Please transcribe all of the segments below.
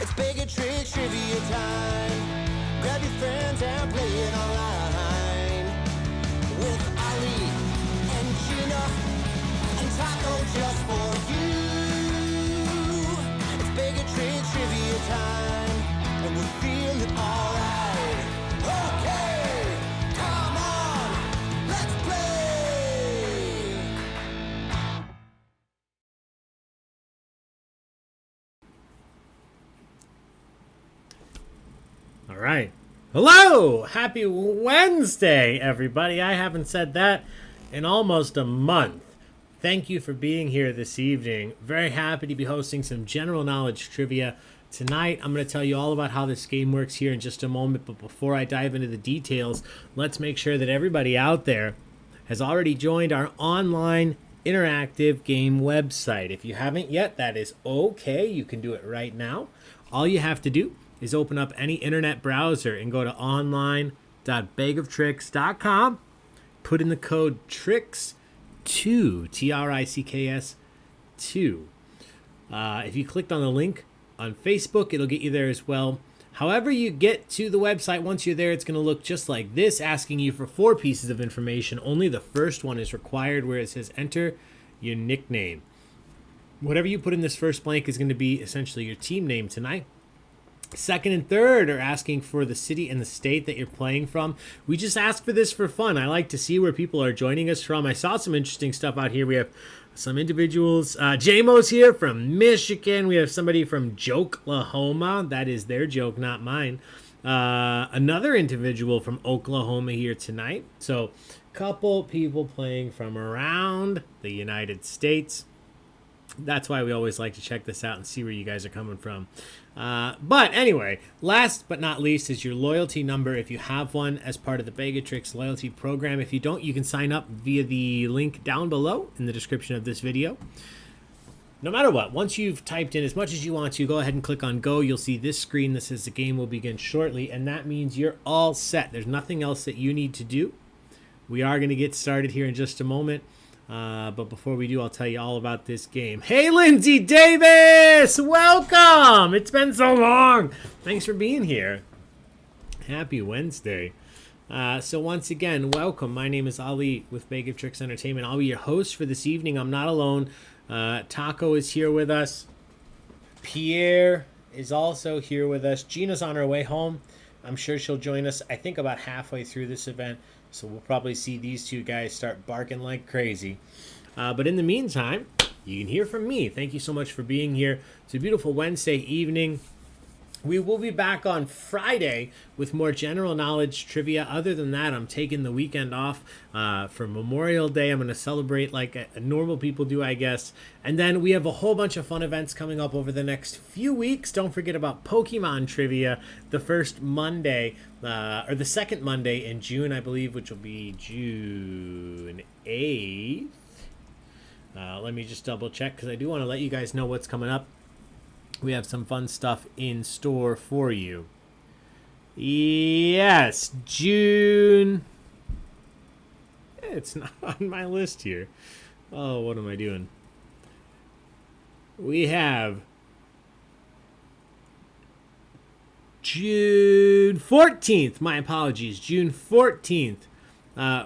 It's Baig of Tricks trivia time. Grab your friends and play it online. With Ali and Gina and Taco just for you. It's Baig of Tricks trivia time. And we're feeling alright. Okay, come on, let's play. All right. Hello! Happy Wednesday, everybody. I haven't said that in almost a month. Thank you for being here this evening. Very happy to be hosting some general knowledge trivia. Tonight, I'm going to tell you all about how this game works here in just a moment. But before I dive into the details, let's make sure that everybody out there has already joined our online interactive game website. If you haven't yet, that is okay. You can do it right now. All you have to do is open up any internet browser and go to online.baigoftricks.com. Put in the code TRICKS2, TRICKS 2. If you clicked on the link on Facebook, it'll get you there as well. However you get to the website, once you're there, it's going to look just like this, asking you for 4 pieces of information. Only the first one is required, where it says enter your nickname. Whatever you put in this first blank is going to be essentially your team name tonight. Second and third are asking for the city and the state that you're playing from. We just ask for this for fun. I like to see where people are joining us from. I saw some interesting stuff out here. We have some individuals. J-Mo's here from Michigan. We have somebody from Jokelahoma. That is their joke, not mine. Another individual from Oklahoma here tonight. So couple people playing from around the United States. That's why we always like to check this out and see where you guys are coming from. But anyway, last but not least is your loyalty number if you have one as part of the Baig of Tricks loyalty program. If you don't, you can sign up via the link down below in the description of this video. No matter what, once you've typed in as much as you want to, go ahead and click on go. You'll see this screen that says the game will begin shortly, and that means you're all set. There's nothing else that you need to do. We are going to get started here in just a moment. But before we do, I'll tell you all about this game. Hey, Lindsay Davis! Welcome! It's been so long. Thanks for being here. Happy Wednesday. So once again, welcome. My name is Ali with Baig of Tricks Entertainment. I'll be your host for this evening. I'm not alone. Taco is here with us. Pierre is also here with us. Gina's on her way home. I'm sure she'll join us, I think, about halfway through this event. So we'll probably see these two guys start barking like crazy. But in the meantime, you can hear from me. Thank you so much for being here. It's a beautiful Wednesday evening. We will be back on Friday with more general knowledge trivia. Other than that, I'm taking the weekend off for Memorial Day. I'm going to celebrate like normal people do, I guess. And then we have a whole bunch of fun events coming up over the next few weeks. Don't forget about Pokemon trivia the first Monday, or the second Monday in June, I believe, which will be June 8th. Let me just double check because I do want to let you guys know what's coming up. We have some fun stuff in store for you. Yes, June. It's not on my list here. Oh, what am I doing? We have June 14th. My apologies. June 14th.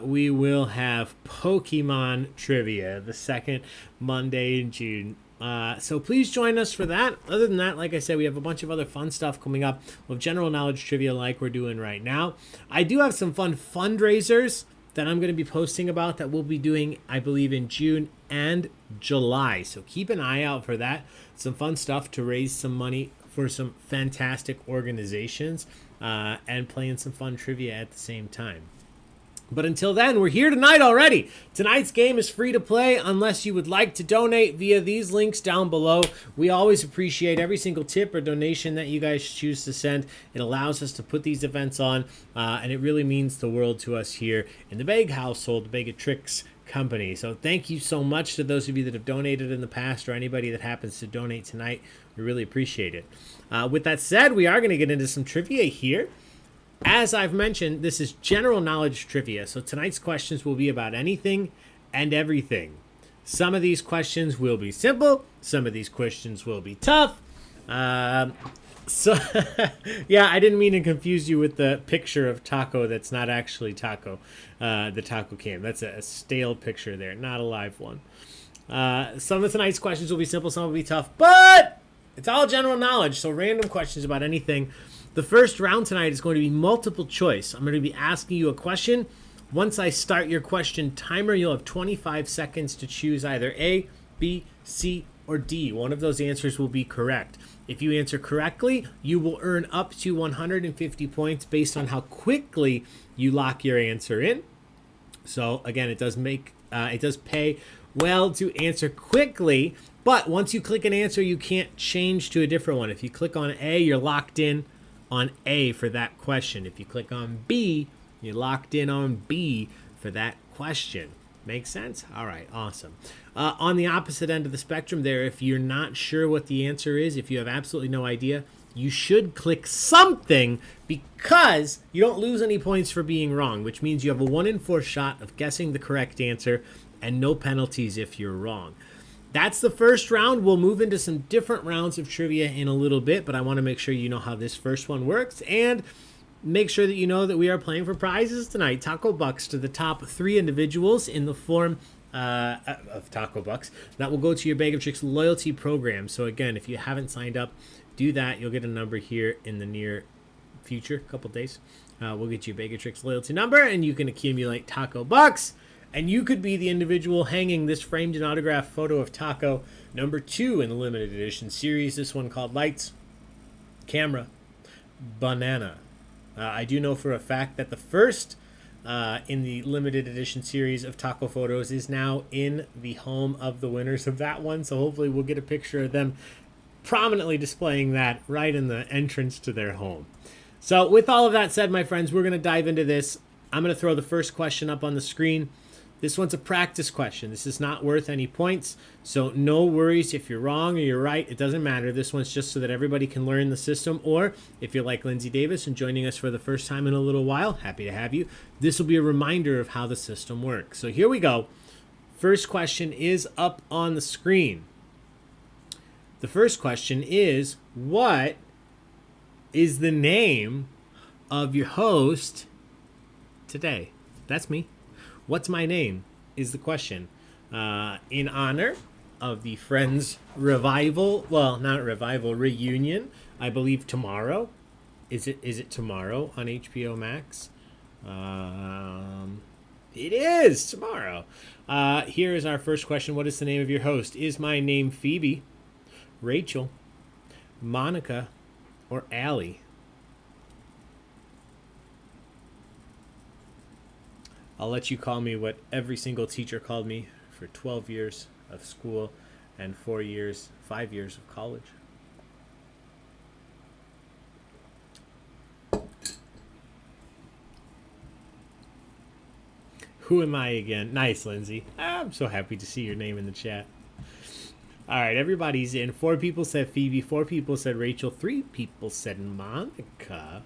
We will have Pokemon trivia the second Monday in June. So please join us for that. Other than that, like I said, we have a bunch of other fun stuff coming up with general knowledge trivia like we're doing right now. I do have some fun fundraisers that I'm going to be posting about that we'll be doing, I believe, in June and July. So keep an eye out for that. Some fun stuff to raise some money for some fantastic organizations and playing some fun trivia at the same time. But until then, we're here tonight already. Tonight's game is free to play unless you would like to donate via these links down below. We always appreciate every single tip or donation that you guys choose to send. It allows us to put these events on, and it really means the world to us here in the Baig household, the Baig of Tricks company. So thank you so much to those of you that have donated in the past or anybody that happens to donate tonight. We really appreciate it. With that said, we are going to get into some trivia here. As I've mentioned, this is general knowledge trivia, so tonight's questions will be about anything and everything. Some of these questions will be simple, some of these questions will be tough. So, yeah, I didn't mean to confuse you with the picture of taco that's not actually taco, the taco cam. That's a stale picture there, not a live one. Some of tonight's questions will be simple, some will be tough, but it's all general knowledge, so random questions about anything. The first round tonight is going to be multiple choice. I'm going to be asking you a question. Once I start your question timer, you'll have 25 seconds to choose either A, B, C, or D. One of those answers will be correct. If you answer correctly, you will earn up to 150 points based on how quickly you lock your answer in. So again, it does pay well to answer quickly, but once you click an answer, you can't change to a different one. If you click on A, you're locked in on A for that question. If you click on B, you're locked in on B for that question. Makes sense? All right, awesome. On the opposite end of the spectrum there, if you're not sure what the answer is, if you have absolutely no idea, you should click something because you don't lose any points for being wrong, which means you have a 1 in 4 shot of guessing the correct answer and no penalties if you're wrong. That's the first round. We'll move into some different rounds of trivia in a little bit, but I want to make sure you know how this first one works and make sure that you know that we are playing for prizes tonight. Taco Bucks to the top 3 individuals in the form of Taco Bucks. That will go to your Baig of Tricks loyalty program. So again, if you haven't signed up, do that. You'll get a number here in the near future, a couple days. We'll get you a Baig of Tricks loyalty number, and you can accumulate Taco Bucks. And you could be the individual hanging this framed and autographed photo of Taco, number 2 in the limited edition series. This one called Lights, Camera, Banana. I do know for a fact that the first in the limited edition series of Taco photos is now in the home of the winners of that one. So hopefully we'll get a picture of them prominently displaying that right in the entrance to their home. So with all of that said, my friends, we're going to dive into this. I'm going to throw the first question up on the screen. This one's a practice question. This is not worth any points, so no worries if you're wrong or you're right. It doesn't matter. This one's just so that everybody can learn the system, or if you're like Lindsay Davis and joining us for the first time in a little while, happy to have you. This will be a reminder of how the system works. So here we go. First question is up on the screen. The first question is, what is the name of your host today? That's me. What's my name is the question. In honor of the Friends revival, well, not revival, reunion, I believe tomorrow. Is it tomorrow on HBO Max? It is tomorrow. Here is our first question. What is the name of your host? Is my name Phoebe, Rachel, Monica, or Allie? I'll let you call me what every single teacher called me for 12 years of school and 5 years of college. Who am I again? Nice, Lindsay. I'm so happy to see your name in the chat. All right, everybody's in. 4 people said Phoebe. 4 people said Rachel. 3 people said Monica.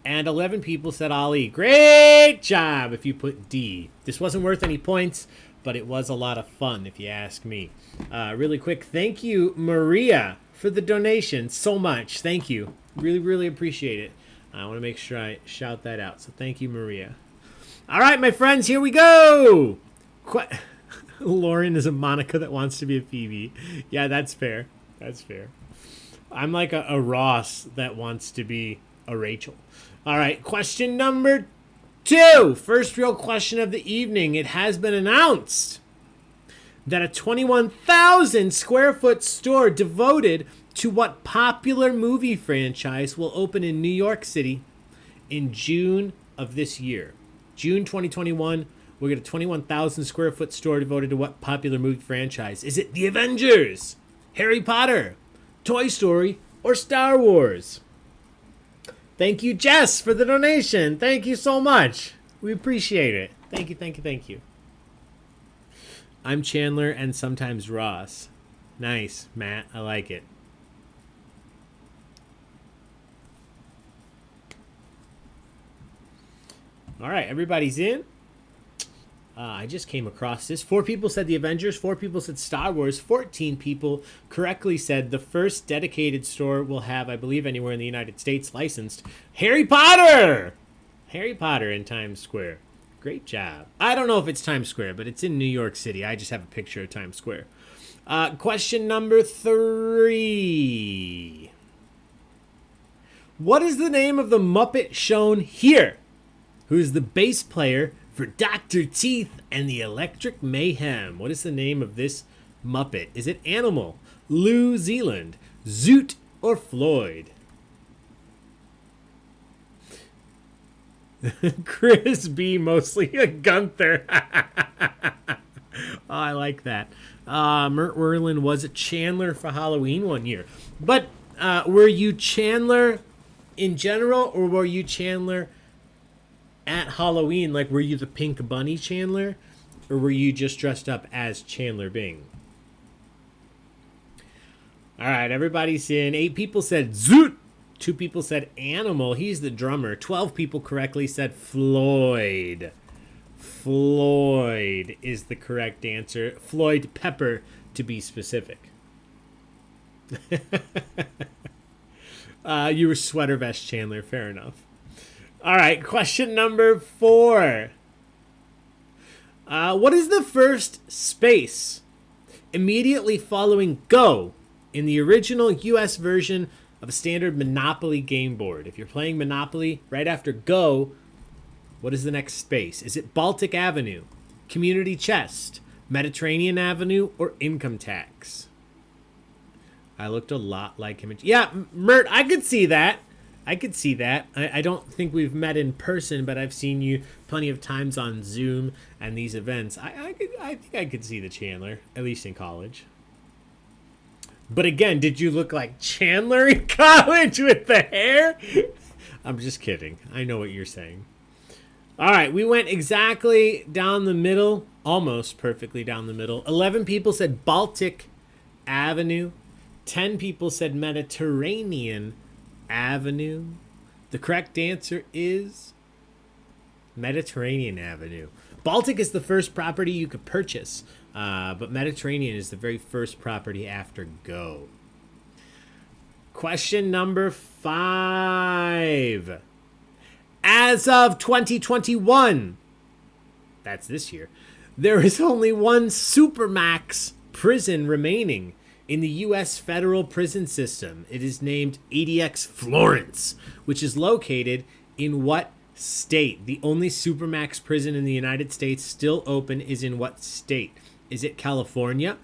And 11 people said Ali. Great job if you put D. This wasn't worth any points, but it was a lot of fun if you ask me. Really quick, thank you, Maria, for the donation so much. Thank you. Really, really appreciate it. I want to make sure I shout that out. So thank you, Maria. All right, my friends, here we go. Lauren is a Monica that wants to be a Phoebe. Yeah, that's fair. That's fair. I'm like a Ross that wants to be a Rachel. All right, question number 2. First real question of the evening. It has been announced that a 21,000 square foot store devoted to what popular movie franchise will open in New York City in June of this year. June 2021, we'll get a 21,000 square foot store devoted to what popular movie franchise? Is it The Avengers, Harry Potter, Toy Story, or Star Wars? Thank you, Jess, for the donation. Thank you so much. We appreciate it. Thank you, thank you, thank you. I'm Chandler and sometimes Ross. Nice, Matt. I like it. All right, everybody's in. I just came across this. 4 people said the Avengers. 4 people said Star Wars. 14 people correctly said the first dedicated store will have, I believe, anywhere in the United States licensed Harry Potter. Harry Potter in Times Square. Great job. I don't know if it's Times Square, but it's in New York City. I just have a picture of Times Square. Question number 3. What is the name of the Muppet shown here? Who's the bass player for Dr. Teeth and the Electric Mayhem? What is the name of this Muppet? Is it Animal, New Zealand, Zoot, or Floyd? Chris B. mostly a Gunther. Oh, I like that. Mert Werlin was a Chandler for Halloween one year. But were you Chandler in general, or were you Chandler at Halloween? Like, were you the Pink Bunny Chandler, or were you just dressed up as Chandler Bing? All right, everybody's in. 8 people said Zoot. 2 people said Animal. He's the drummer. 12 people correctly said Floyd. Floyd is the correct answer. Floyd Pepper, to be specific. You were Sweater Vest Chandler. Fair enough. All right, question number 4. What is the first space immediately following Go in the original U.S. version of a standard Monopoly game board? If you're playing Monopoly, right after Go, what is the next space? Is it Baltic Avenue, Community Chest, Mediterranean Avenue, or Income Tax? I looked a lot like him. Yeah, Mert, I could see that. I don't think we've met in person, but I've seen you plenty of times on Zoom and these events. I think I could see the Chandler, at least in college. But again, did you look like Chandler in college with the hair? I'm just kidding. I know what you're saying. All right, we went exactly down the middle, almost perfectly down the middle. 11 people said Baltic Avenue. 10 people said Mediterranean Avenue. The correct answer is Mediterranean Avenue. Baltic is the first property you could purchase, but Mediterranean is the very first property after Go. Question number 5. As of 2021, that's this year, there is only one Supermax prison remaining in the U.S. federal prison system. It is named ADX Florence, which is located in what state? The only Supermax prison in the United States still open is in what state? Is it California,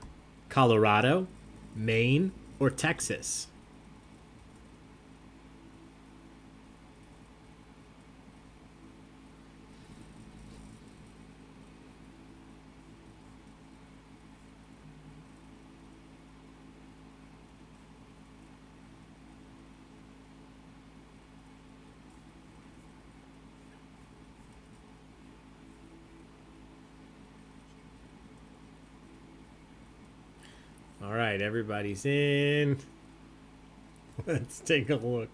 Colorado, Maine, or Texas? All right, everybody's in. Let's take a look.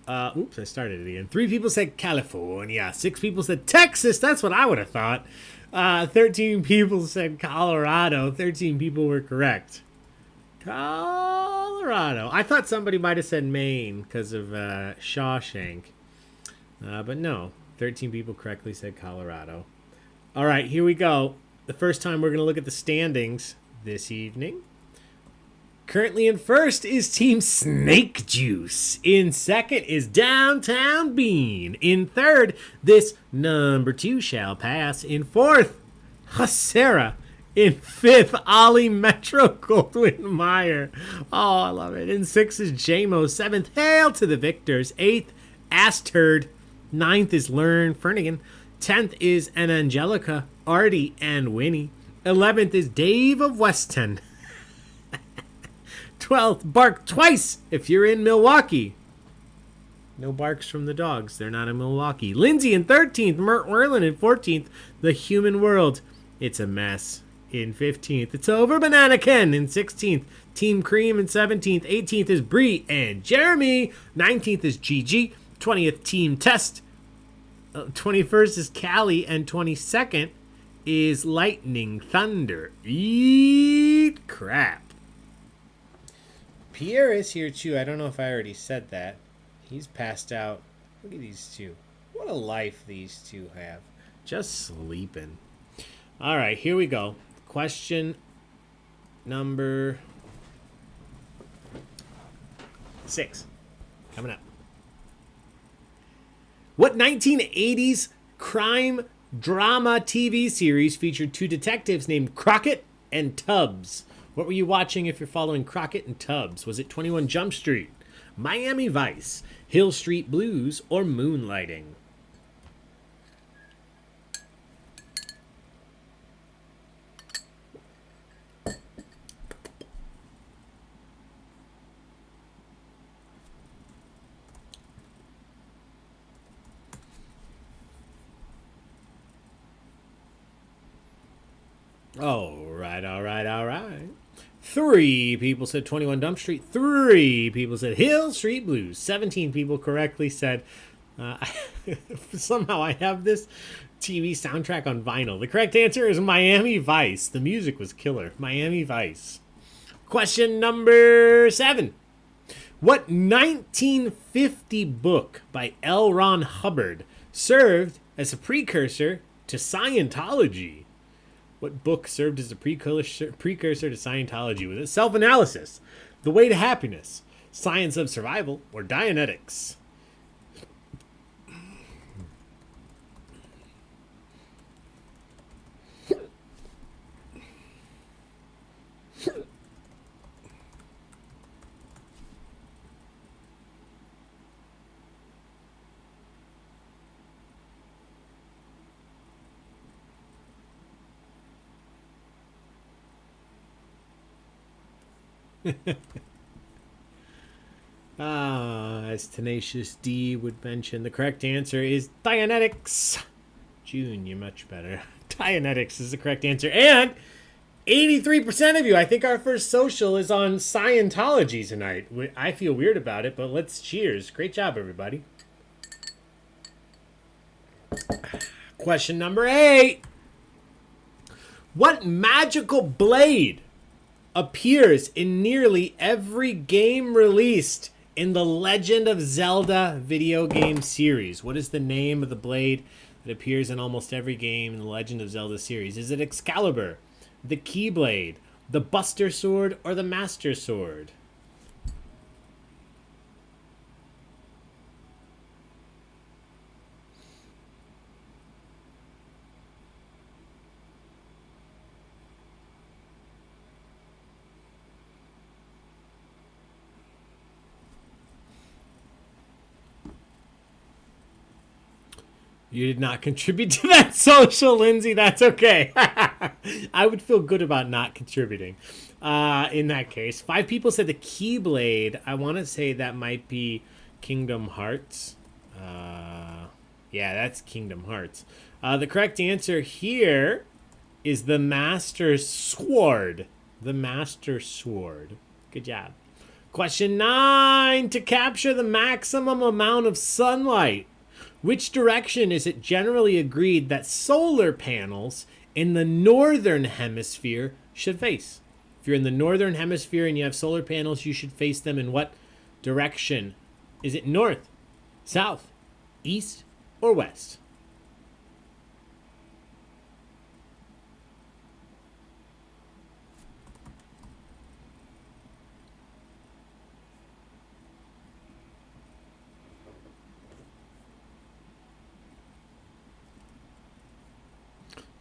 Oops, I started it again. 3 people said California. 6 people said Texas. That's what I would have thought. 13 people said Colorado. 13 people were correct. Colorado. I thought somebody might have said Maine because of Shawshank. But no, 13 people correctly said Colorado. All right, here we go. The first time we're going to look at the standings this evening. Currently in first is Team Snake Juice. In second is Downtown Bean. In third, this number 2 shall pass. In fourth, Hasera. In fifth, Ollie Metro Goldwyn Mayer. Oh, I love it. In sixth is JMO. Seventh, Hail to the Victors. Eighth, Asturd. Ninth is Learn Fernigan. 10th is An Angelica, Artie, and Winnie. 11th is Dave of Weston. 12th, Bark Twice if you're in Milwaukee. No barks from the dogs. They're not in Milwaukee. Lindsay in 13th. Mert Werlin in 14th. The Human World. It's a Mess in 15th. It's Over Banana Ken in 16th. Team Cream in 17th. 18th is Bree and Jeremy. 19th is GG. 20th, Team Test. 21st is Cali, and 22nd is Lightning Thunder. Eat crap. Pierre is here too. I don't know if I already said that. He's passed out. Look at these two. What a life these two have. Just sleeping. All right, here we go. Question number 6. Coming up. What 1980s crime drama TV series featured 2 detectives named Crockett and Tubbs? What were you watching if you're following Crockett and Tubbs? Was it 21 Jump Street, Miami Vice, Hill Street Blues, or Moonlighting? All right. 3 people said 21 Jump Street. 3 people said Hill Street Blues. 17 people correctly said, somehow I have this TV soundtrack on vinyl. The correct answer is Miami Vice. The music was killer. Miami Vice. Question number 7. What 1950 book by L. Ron Hubbard served as a precursor to Scientology? What book served as a precursor to Scientology? Was it Self-Analysis, The Way to Happiness, Science of Survival, or Dianetics? As Tenacious D would mention, the correct answer is Dianetics. June, you're much better. Dianetics is the correct answer. And 83% of you, I think our first social is on Scientology tonight. I feel weird about it, but let's cheers. Great job, everybody. Question number 8. What magical blade appears in nearly every game released in the Legend of Zelda video game series? What is the name of the blade that appears in almost every game in the Legend of Zelda series? Is it Excalibur, the Keyblade, the Buster Sword, or the Master Sword? You did not contribute to that social, Lindsay. That's okay. I would feel good about not contributing in that case. 5 people said the Keyblade. I want to say that might be Kingdom Hearts. Yeah, that's Kingdom Hearts. The correct answer here is the Master Sword. The Master Sword. Good job. Question 9. To capture the maximum amount of sunlight, which direction is it generally agreed that solar panels in the northern hemisphere should face? If you're in the northern hemisphere and you have solar panels, you should face them in what direction? Is it north, south, east, or west?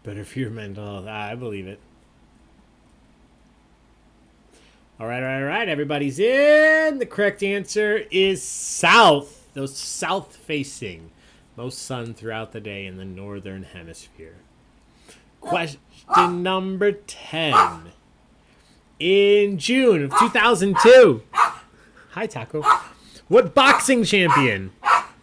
Better for your mental health. I believe it. All right. Everybody's in. The correct answer is south. Those south-facing. Most sun throughout the day in the northern hemisphere. Question number 10. In June of 2002. Hi, Taco. What boxing champion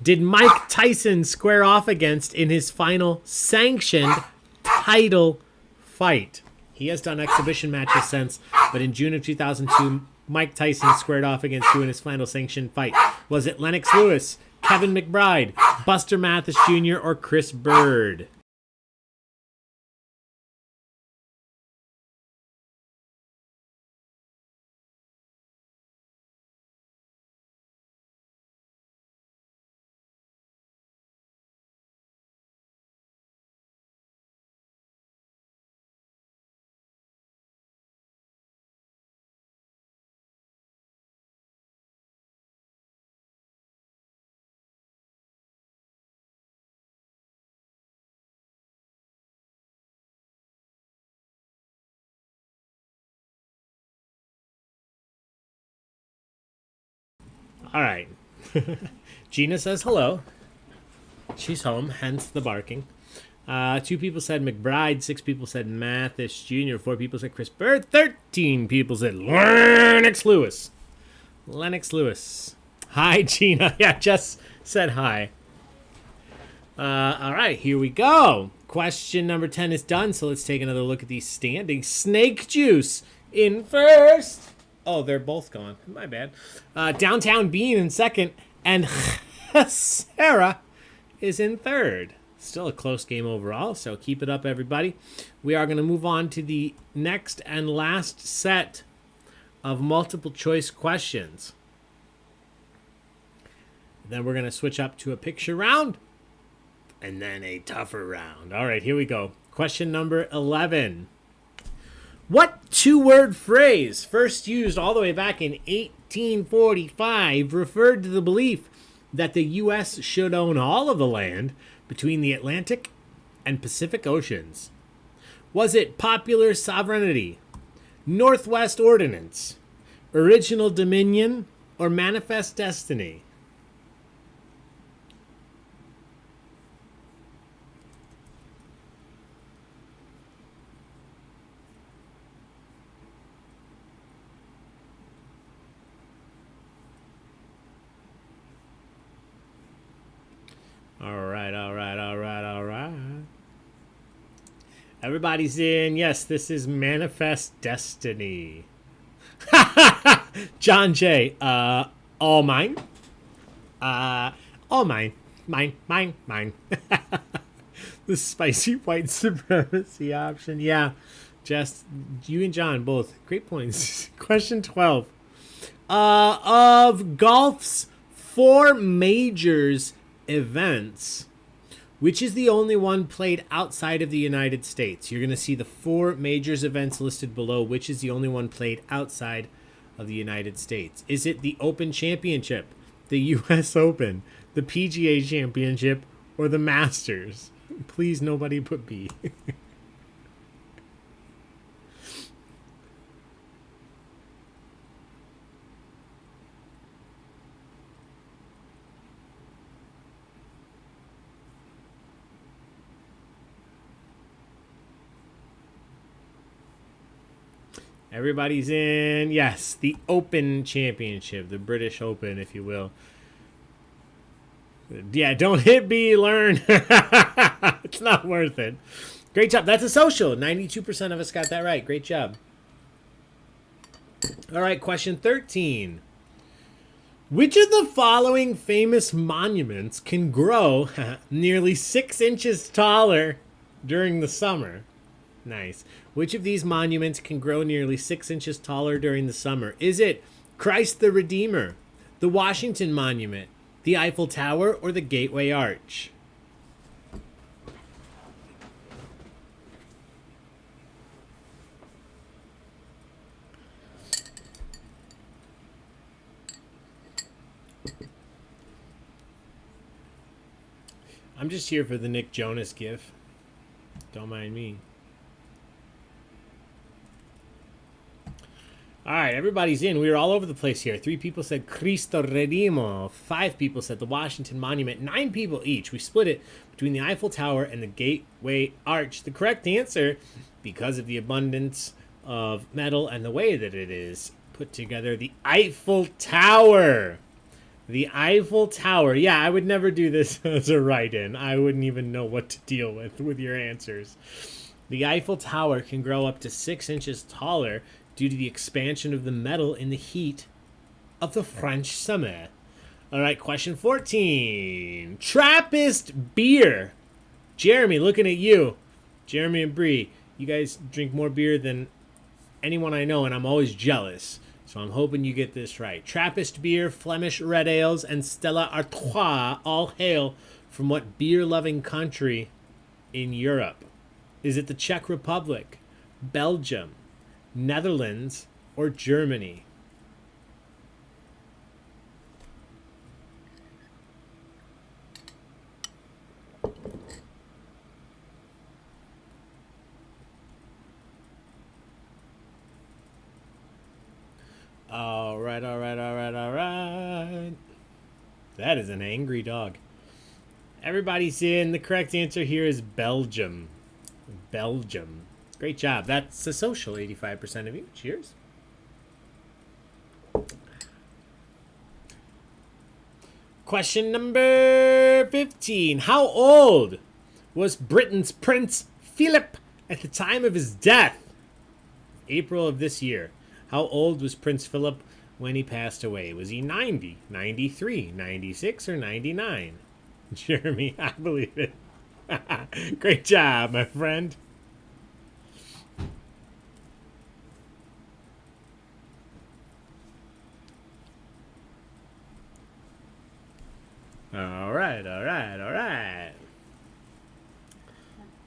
did Mike Tyson square off against in his final sanctioned title fight? He has done exhibition matches since, but in June of 2002, Mike Tyson squared off against who in his final sanctioned fight? Was it Lennox Lewis, Kevin McBride, Buster Mathis Jr. or Chris Bird? All right. Gina says hello. She's home, hence the barking. 2 people said McBride. 6 people said Mathis Jr. 4 people said Chris Bird. 13 people said Lennox Lewis. Lennox Lewis. Hi, Gina. Yeah, Jess said hi. All right, here we go. Question number 10 is done, so let's take another look at these standings. Snake Juice in first. Oh, they're both gone. My bad. Downtown Bean in second, and Sarah is in third. Still a close game overall, so keep it up, everybody. We are going to move on to the next and last set of multiple choice questions. Then we're going to switch up to a picture round, and then a tougher round. All right, here we go. Question number 11. What 2-word phrase, first used all the way back in 1845, referred to the belief that the U.S. should own all of the land between the Atlantic and Pacific Oceans? Was it popular sovereignty, Northwest Ordinance, original dominion, or manifest destiny? All right. Everybody's in. Yes, this is manifest destiny. John J. All mine. All mine. Mine. The spicy white supremacy option. Yeah, just you and John both. Great points. Question 12. Of golf's 4 majors events, which is the only one played outside of the United States? You're going to see the 4 majors events listed below. Which is the only one played outside of the United States? Is it the Open Championship, the U.S. Open, the PGA Championship, or the Masters? Please, nobody put B. Everybody's in. Yes, the Open Championship, the British Open, if you will. Yeah, don't hit B, learn. It's not worth it. Great job. That's a social. 92% of us got that right. Great job. All right, question 13. Which of the following famous monuments can grow nearly 6 inches taller during the summer? Nice. Which of these monuments can grow nearly 6 inches taller during the summer? Is it Christ the Redeemer, the Washington Monument, the Eiffel Tower, or the Gateway Arch? I'm just here for the Nick Jonas gif. Don't mind me. All right, everybody's in. We were all over the place here. 3 people said Cristo Redimo. 5 people said the Washington Monument. 9 people each. We split it between the Eiffel Tower and the Gateway Arch. The correct answer, because of the abundance of metal and the way that it is put together, the Eiffel Tower. The Eiffel Tower. Yeah, I would never do this as a write-in. I wouldn't even know what to deal with your answers. The Eiffel Tower can grow up to 6 inches taller due to the expansion of the metal in the heat of the French summer. All right, question 14. Trappist beer. Jeremy, looking at you. Jeremy and Bree, you guys drink more beer than anyone I know, and I'm always jealous. So I'm hoping you get this right. Trappist beer, Flemish red ales, and Stella Artois all hail from what beer-loving country in Europe? Is it the Czech Republic, Belgium, Netherlands, or Germany? All right. That is an angry dog. Everybody's in. The correct answer here is Belgium. Belgium. Great job. That's a social 85% of you. Cheers. Question number 15. How old was Britain's Prince Philip at the time of his death? April of this year. How old was Prince Philip when he passed away? Was he 90, 93, 96, or 99? Jeremy, I believe it. Great job, my friend. All right.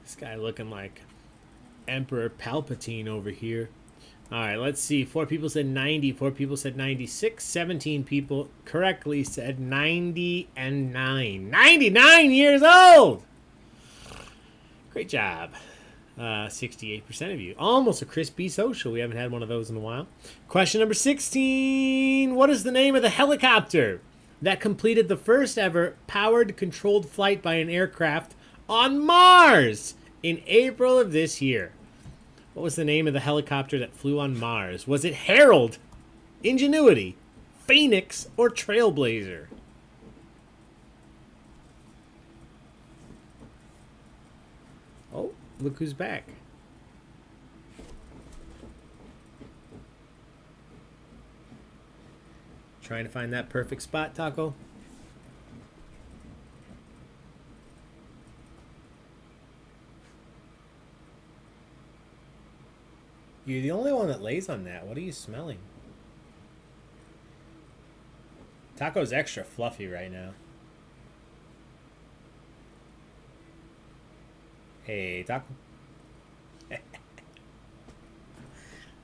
This guy looking like Emperor Palpatine over here. All right, let's see. 4 people said 90. 4 people said 96. 17 people correctly said 90 and 9. 99 years old! Great job. 68% of you. Almost a crispy social. We haven't had one of those in a while. Question number 16. What is the name of the helicopter that completed the first ever powered controlled flight by an aircraft on Mars in April of this year? What was the name of the helicopter that flew on Mars? Was it Herald, Ingenuity, Phoenix, or Trailblazer? Oh, look who's back. Trying to find that perfect spot, Taco? You're the only one that lays on that. What are you smelling? Taco's extra fluffy right now. Hey, Taco.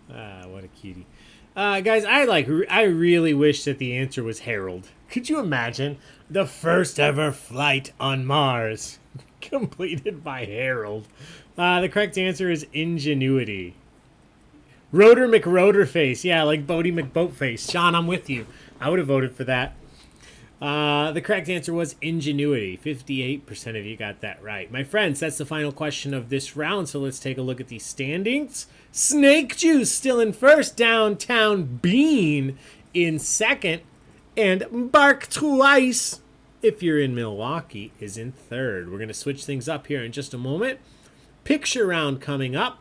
What a cutie. Guys, I really wish that the answer was Harold. Could you imagine the first ever flight on Mars completed by Harold? The correct answer is Ingenuity. Rotor McRotorface. Yeah, like Bodie McBoatface. Sean, I'm with you. I would have voted for that. The correct answer was Ingenuity. 58% of you got that right. My friends, that's the final question of this round, so let's take a look at these standings. Snake Juice still in first. Downtown Bean in second. And Bark Twice, if you're in Milwaukee, is in third. We're going to switch things up here in just a moment. Picture round coming up.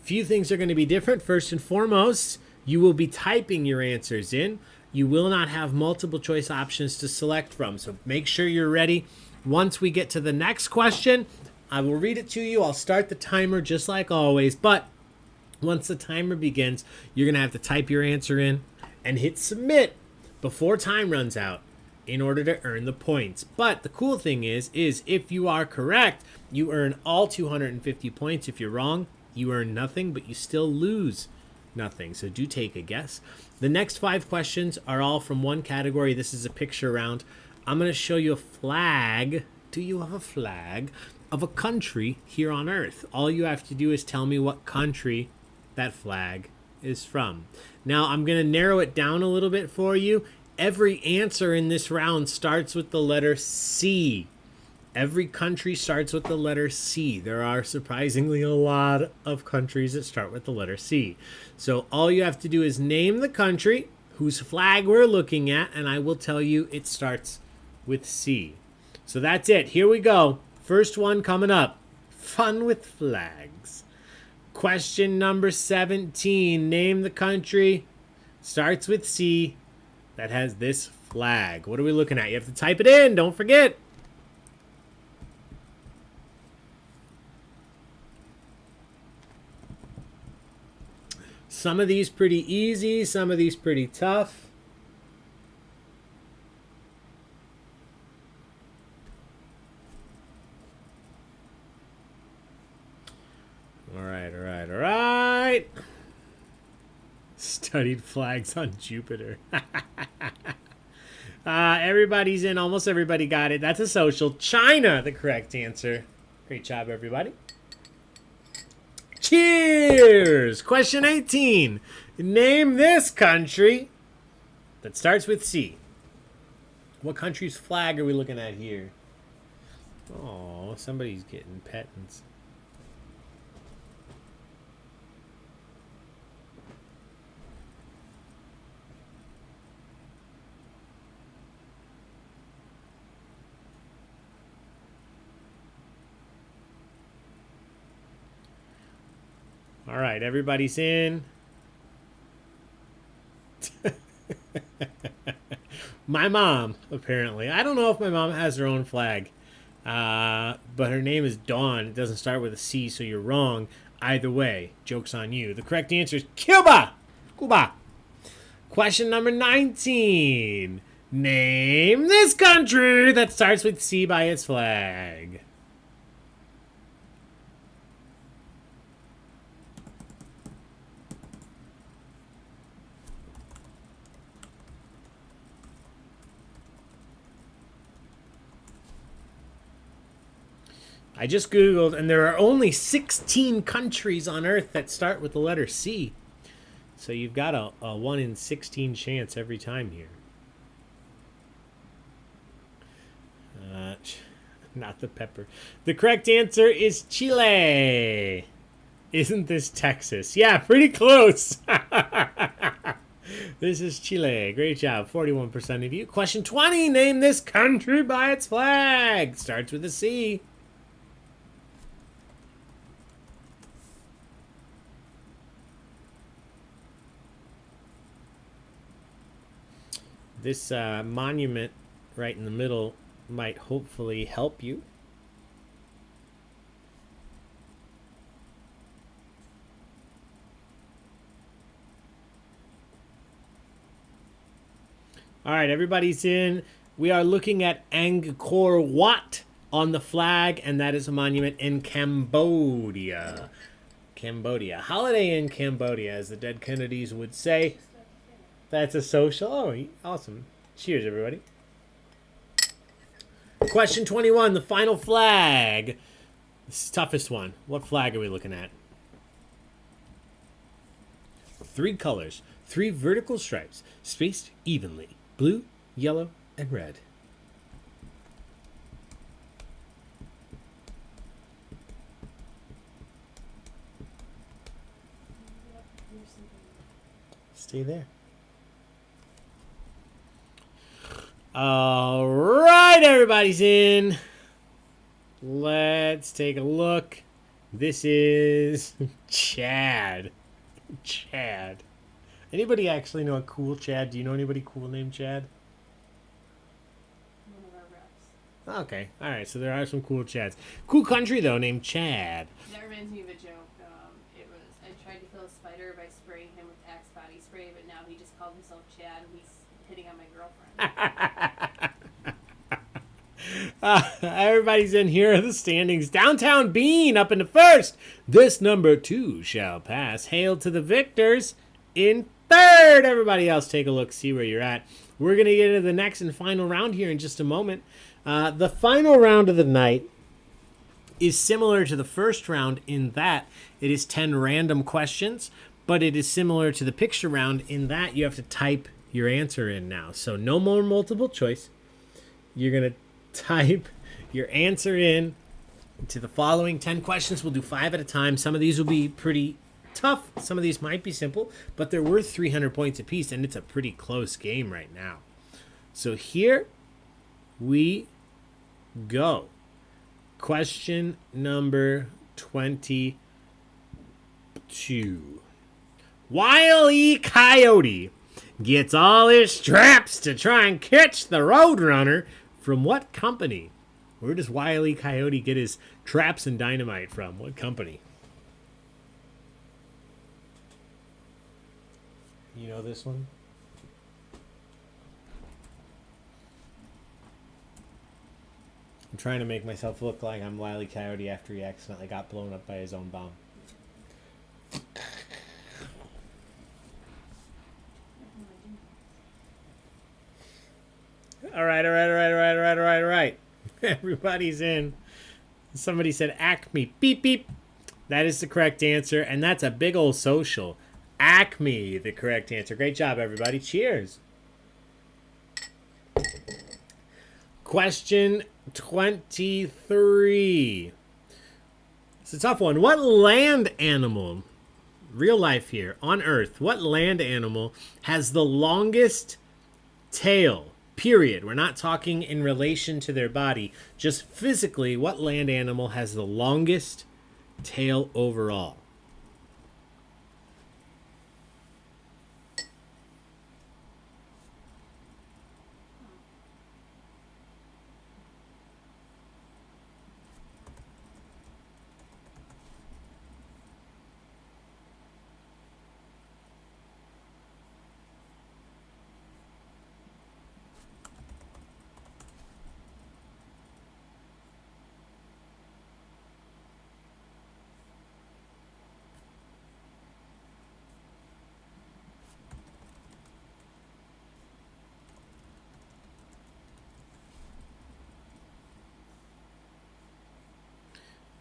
Few things are going to be different. First and foremost, you will be typing your answers in. You will not have multiple choice options to select from, so make sure you're ready. Once we get to the next question, I will read it to you. I'll start the timer just like always, but once the timer begins, you're going to have to type your answer in and hit submit before time runs out in order to earn the points. But the cool thing is if you are correct, you earn all 250 points. If you're wrong, you earn nothing, but you still lose nothing. So do take a guess. The next 5 questions are all from one category. This is a picture round. I'm going to show you a flag. Do you have a flag of a country here on Earth? All you have to do is tell me what country that flag is from. Now, I'm going to narrow it down a little bit for you. Every answer in this round starts with the letter C. Every country starts with the letter C. There are surprisingly a lot of countries that start with the letter C. So all you have to do is name the country whose flag we're looking at, and I will tell you it starts with C. So that's it. Here we go. First one coming up. Fun with flags. Question number 17. Name the country. Starts with C. That has this flag. What are we looking at? You have to type it in. Don't forget. Some of these pretty easy. Some of these pretty tough. All right. Studied flags on Jupiter. Everybody's in. Almost everybody got it. That's a social. China, the correct answer. Great job, everybody. Cheers! Question 18. Name this country that starts with C. What country's flag are we looking at here? Oh, somebody's getting petons. All right, everybody's in. My mom, apparently. I don't know if my mom has her own flag. But her name is Dawn. It doesn't start with a C, so you're wrong. Either way, joke's on you. The correct answer is Cuba. Cuba. Question number 19. Name this country that starts with C by its flag. I just Googled, and there are only 16 countries on Earth that start with the letter C. So you've got a 1 in 16 chance every time here. Not the pepper. The correct answer is Chile. Isn't this Texas? Yeah, pretty close. This is Chile. Great job. 41% of you. Question 20. Name this country by its flag. Starts with a C. This monument right in the middle might hopefully help you. All right, everybody's in. We are looking at Angkor Wat on the flag, and that is a monument in Cambodia. Cambodia. Holiday in Cambodia, as the dead Kennedys would say. That's a social. Oh, awesome. Cheers, everybody. Question 21, the final flag. This is the toughest one. What flag are we looking at? 3 colors, 3 vertical stripes, spaced evenly. Blue, yellow, and red. Stay there. All right, everybody's in. Let's take a look. This is Chad. Chad. Anybody actually know a cool Chad? Do you know anybody cool named Chad? One of our reps. Okay. All right. So there are some cool Chads. Cool country, though, named Chad. That reminds me of a joke. I tried to kill a spider by spraying him with Axe body spray, but now he just called himself Chad and he's hitting on my girlfriend. Everybody's in. Here are the standings. Downtown Bean up in the first. This number 2 shall pass. Hail to the victors in third. Everybody else, take a look, see where you're at. We're going to get into the next and final round here in just a moment. The final round of the night is similar to the first round in that it is 10 random questions, but it is similar to the picture round in that you have to type your answer in now. So no more multiple choice. You're going to type your answer in to the following 10 questions. We'll do 5 at a time. Some of these will be pretty tough. Some of these might be simple, but they're worth 300 points apiece, and it's a pretty close game right now. So here we go. Question number 22. Wile E. Coyote gets all his traps to try and catch the Roadrunner from what company? Where does Wile E. Coyote get his traps and dynamite from? What company? You know this one? I'm trying to make myself look like I'm Wile E. Coyote after he accidentally got blown up by his own bomb. All right. Everybody's in. Somebody said Acme. Beep, beep. That is the correct answer, and that's a big old social. Acme, the correct answer. Great job, everybody. Cheers. Question 23. It's a tough one. What land animal, real life here, on Earth, what land animal has the longest tail? Period. We're not talking in relation to their body. Just physically, what land animal has the longest tail overall?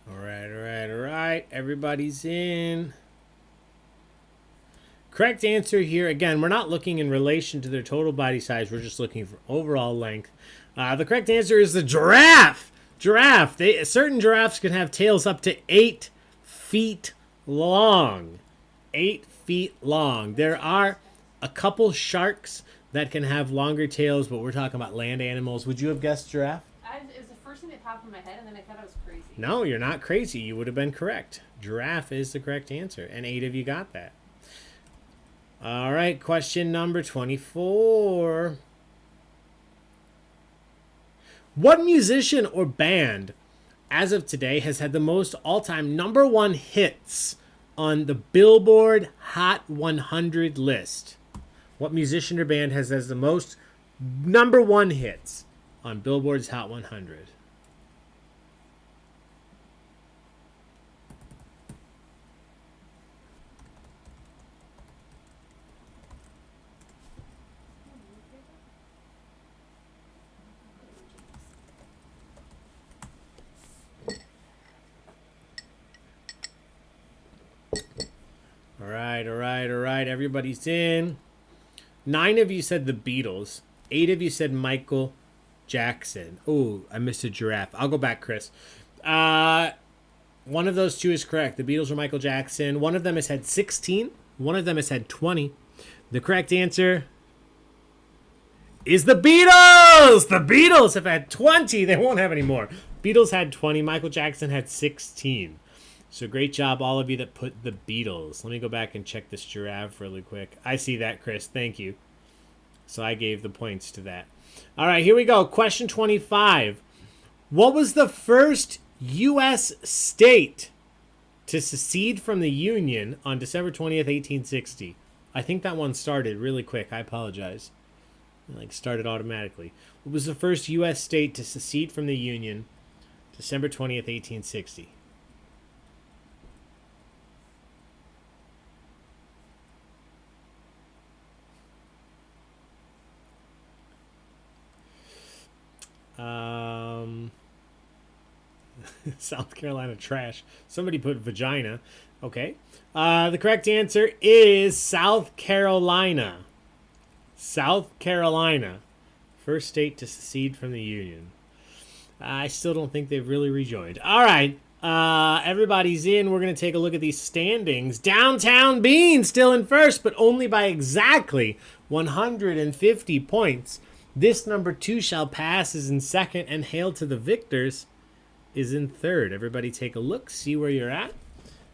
All right. Everybody's in. Correct answer here. Again, we're not looking in relation to their total body size. We're just looking for overall length. The correct answer is the giraffe. Giraffe. Certain giraffes can have tails up to 8 feet long. 8 feet long. There are a couple sharks that can have longer tails, but we're talking about land animals. Would you have guessed giraffe? It was the first thing that popped in my head, and then I thought I was crazy. No, you're not crazy. You would have been correct. Giraffe is the correct answer, and 8 of you got that. All right, question number 24. What musician or band, as of today, has had the most all-time #1 hits on the Billboard Hot 100 list? What musician or band has the most #1 hits on Billboard's Hot 100? All right. Everybody's in. 9 of you said the Beatles. 8 of you said Michael Jackson. Oh, I missed a giraffe. I'll go back, Chris. One of those two is correct. The Beatles or Michael Jackson. One of them has had 16. One of them has had 20. The correct answer is the Beatles. The Beatles have had 20. They won't have any more. Beatles had 20. Michael Jackson had 16. So great job, all of you that put the Beatles. Let me go back and check this giraffe really quick. I see that, Chris. Thank you. So I gave the points to that. All right, here we go. Question 25. What was the first U.S. state to secede from the Union on December 20th, 1860? I think that one started really quick. I apologize. It started automatically. What was the first U.S. state to secede from the Union December 20th, 1860? South Carolina trash. Somebody put vagina. Okay. The correct answer is South Carolina. South Carolina. First state to secede from the Union. I still don't think they've really rejoined. All right. Everybody's in. We're going to take a look at these standings. Downtown Bean still in first, but only by exactly 150 points. This #2 shall pass is in second, and Hail to the Victors is in third. Everybody take a look, see where you're at.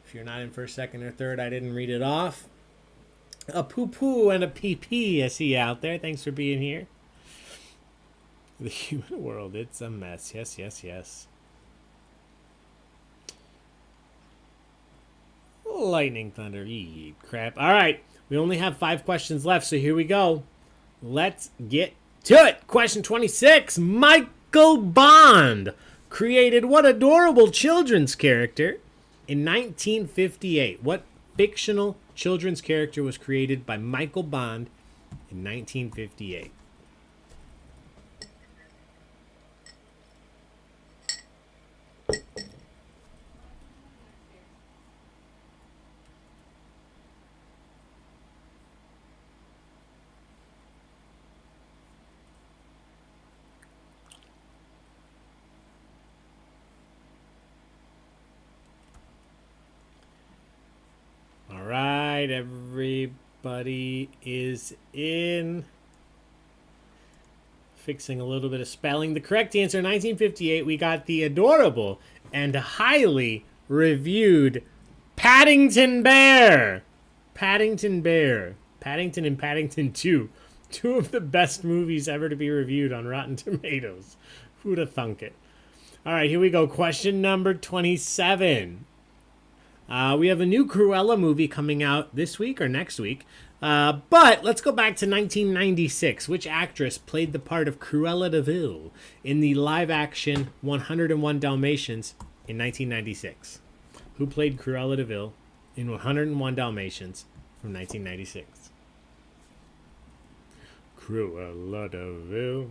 If you're not in first, second, or third, I didn't read it off. A poo-poo and a pee-pee, I see you out there. Thanks for being here. The human world, it's a mess. Yes, yes, yes. Lightning, thunder, eat crap. All right, we only have 5 questions left, so here we go. Let's get to it. Question 26. Michael Bond created what adorable children's character in 1958? What fictional children's character was created by Michael Bond in 1958? All right, everybody is in. Fixing a little bit of spelling. The correct answer, 1958, we got the adorable and highly reviewed Paddington Bear. Paddington Bear. Paddington and Paddington 2. 2 of the best movies ever to be reviewed on Rotten Tomatoes. Who'd have thunk it? All right, here we go. Question number 27. We have a new Cruella movie coming out this week or next week. But let's go back to 1996. Which actress played the part of Cruella de Vil in the live-action 101 Dalmatians in 1996? Who played Cruella de Vil in 101 Dalmatians from 1996? Cruella de Vil.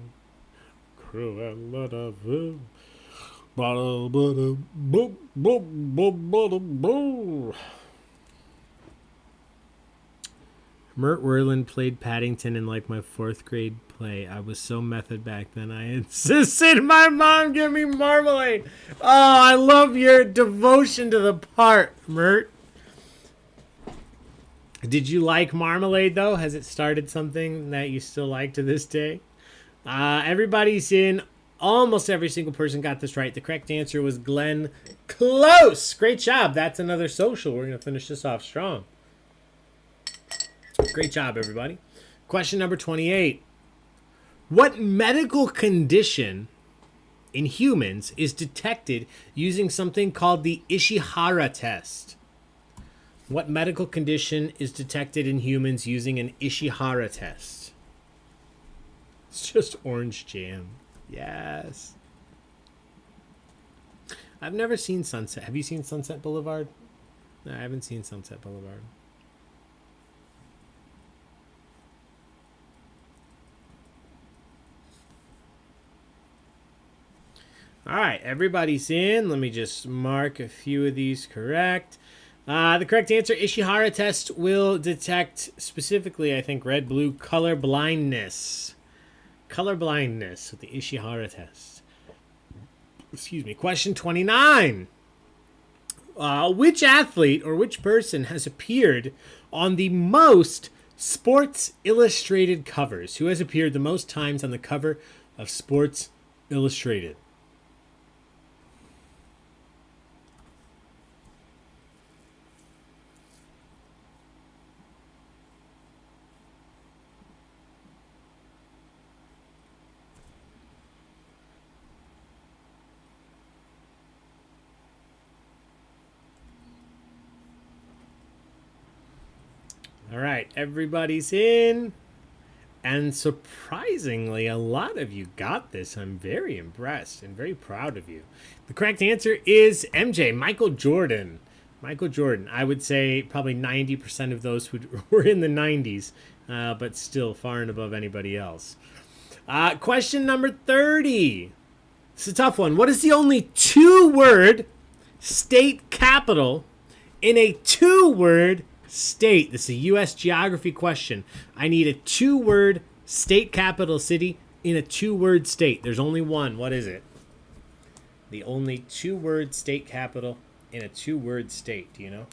Cruella de Vil. Mert Werlin played Paddington in like my 4th grade play. I was so method back then. I insisted my mom give me marmalade. Oh, I love your devotion to the part, Mert. Did you like marmalade though? Has it started something that you still like to this day? Everybody's in. Almost every single person got this right. The correct answer was Glenn Close. Great job. That's another social. We're going to finish this off strong. Great job, everybody. Question number 28. What medical condition in humans is detected using something called the Ishihara test? What medical condition is detected in humans using an Ishihara test? It's just orange jam. Yes. I've never seen Sunset. Have you seen Sunset Boulevard? No, I haven't seen Sunset Boulevard. All right, everybody's in. Let me just mark a few of these correct. The correct answer, Ishihara test will detect specifically, I think, red-blue color blindness. Color blindness with the Ishihara test. Excuse me. Question 29. Which athlete or which person has appeared on the most Sports Illustrated covers? Who has appeared the most times on the cover of Sports Illustrated? All right, everybody's in. And surprisingly, a lot of you got this. I'm very impressed and very proud of you. The correct answer is MJ, Michael Jordan. Michael Jordan. I would say probably 90% of those were in the 90s, but still far and above anybody else. Question number 30. It's a tough one. What is the only 2-word state capital in a 2-word state? This is a U.S. geography question. I need a 2-word state capital city in a 2-word state. There's only one. What is it? The only 2-word state capital in a 2-word state. Do you know?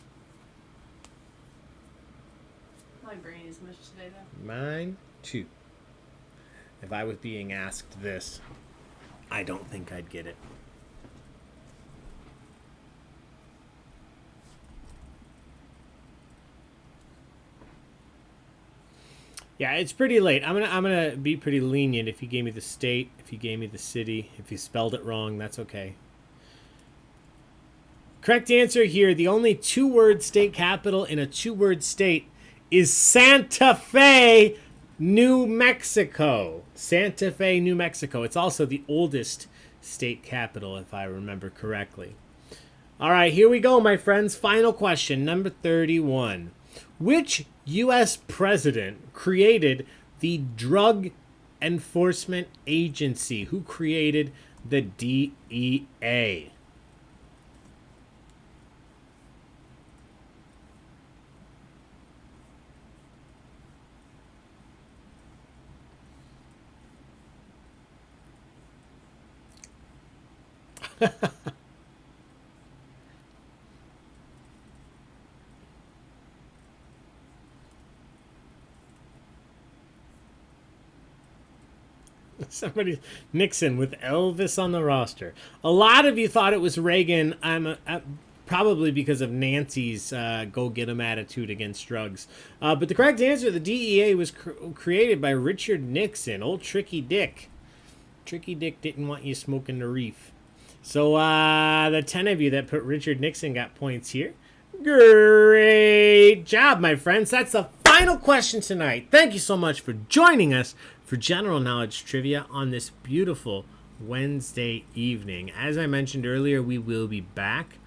My brain is mush today, though. Mine, too. If I was being asked this, I don't think I'd get it. Yeah, it's pretty late. I'm gonna be pretty lenient if you gave me the state, if you gave me the city, if you spelled it wrong, that's okay. Correct answer here, the only two-word state capital in a two-word state is Santa Fe, New Mexico. Santa Fe, New Mexico. It's also the oldest state capital, if I remember correctly. All right, here we go, my friends. Final question, number 31. Which U.S. president created the Drug Enforcement Agency? Who created the DEA? Somebody, Nixon with Elvis on the roster. A lot of you thought it was Reagan. Probably because of Nancy's go-get-'em attitude against drugs. But the correct answer, the DEA was created by Richard Nixon, old Tricky Dick. Tricky Dick didn't want you smoking the reef. So the 10 of you that put Richard Nixon got points here. Great job, my friends. That's the final question tonight. Thank you so much for joining us for General Knowledge Trivia on this beautiful Wednesday evening. As I mentioned earlier, we will be back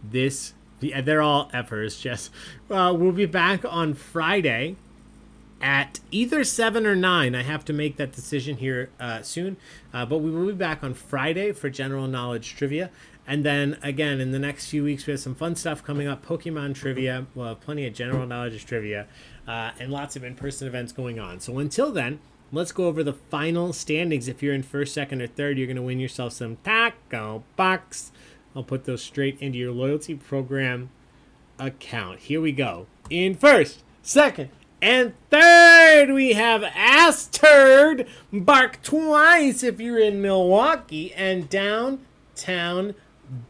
they're all F'ers, Jess. We'll be back on Friday at either 7 or 9. I have to make that decision here soon. But we will be back on Friday for General Knowledge Trivia. And then, again, in the next few weeks, we have some fun stuff coming up. Pokemon Trivia. We'll have plenty of General Knowledge Trivia. And lots of in-person events going on. So until then, let's go over the final standings. If you're in first, second, or third, you're going to win yourself some taco bucks. I'll put those straight into your loyalty program account. Here we go. In first, second, and third, we have Ass Turd. Bark twice if you're in Milwaukee. And Downtown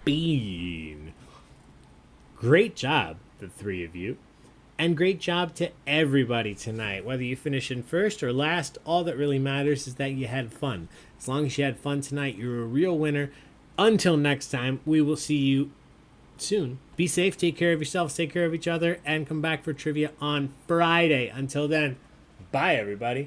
Bean. Great job, the three of you. And great job to everybody tonight. Whether you finish in first or last, all that really matters is that you had fun. As long as you had fun tonight, you're a real winner. Until next time, we will see you soon. Be safe, take care of yourselves, take care of each other, and come back for trivia on Friday. Until then, bye, everybody.